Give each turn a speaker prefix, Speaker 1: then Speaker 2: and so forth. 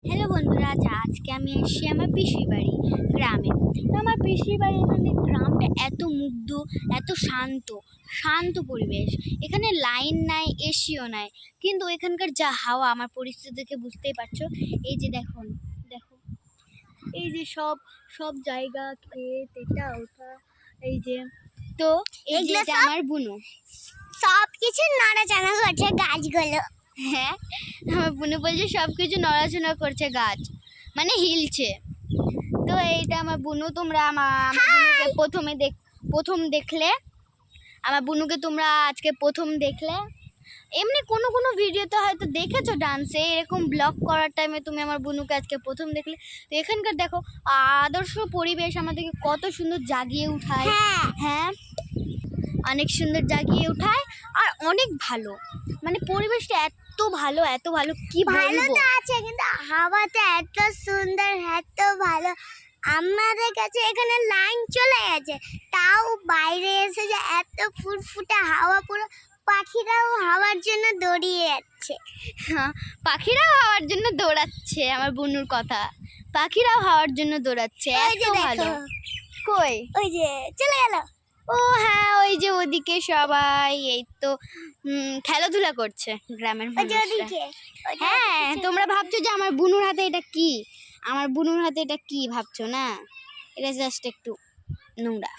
Speaker 1: Hello বন্ধুরা, আজকে আমি এসেছি আমার পিসির বাড়ি গ্রামে। তো আমার পিসির বাড়ি এখানে গ্রামটা এত মুগ্ধ, এত শান্ত শান্ত পরিবেশ। এখানে লাইন নাই, এসিও নাই, কিন্তু এখানকার যা হাওয়া, আমার পরিস্থিতি দেখে বুঝতেই পারছো। এই যে দেখো, এই যে সব সব জায়গা, ক্ষেত, এটা ওটা, এই যে তো এই যে এটা আমার বুনু,
Speaker 2: সব কিছু নড়াচড়া করছে গাছগুলো।
Speaker 1: হ্যাঁ, আমার বুনু বলছে সব কিছু নড়াচড়া করছে, গাছ মানে হিলছে। তো এইটা আমার বুনু। তোমরা আমার বুনুকে প্রথম দেখলে, আমার বুনুকে তোমরা আজকে প্রথম দেখলে। এমনি কোনো কোনো ভিডিওতে হয়তো দেখেছো ডান্সে, এরকম ব্লগ করার টাইমে তুমি আমার বুনুকে আজকে প্রথম দেখলে। তো এখানকার দেখো আদর্শ পরিবেশ আমাদেরকে কত সুন্দর জাগিয়ে উঠায়। হ্যাঁ, অনেক সুন্দর জাগিয়ে উঠায়, আর অনেক ভালো, মানে পরিবেশটা এত ভালো এত ভালো, কি
Speaker 2: ভালো
Speaker 1: বলবো।
Speaker 2: তো আছে, কিন্তু হাওয়াটা এত সুন্দর, এত ভালো। আমাদের কাছে এখানে লাইন চলে গেছে, তাও বাইরে এসে যে এত ফুটফুটে হাওয়া, পুরো পাখিরাও হাওয়ার জন্য দৌড়িয়ে যাচ্ছে।
Speaker 1: হ্যাঁ, পাখিরাও হাওয়ার জন্য দৌড়াচ্ছে। আমার বুনুর কথা, পাখিরাও হাওয়ার জন্য দৌড়াচ্ছে,
Speaker 2: ওই যে
Speaker 1: এত
Speaker 2: দেখো,
Speaker 1: ভালো। কই?
Speaker 2: ওই যে চলে গেল।
Speaker 1: ও হ্যাঁ, ওই যে ওদিকে সবাই এই তো খেলাধুলা করছে গ্রামের
Speaker 2: ওই যে
Speaker 1: মানুষরা।
Speaker 2: ওদিকে, ওই যে
Speaker 1: হ্যাঁ,
Speaker 2: ওদিকে
Speaker 1: তোমরা ভাবছো যে আমার বুনুর হাতে এটা কি, আমার বুনুর হাতে এটা কি ভাবছো না, এটা জাস্ট একটু নোংরা।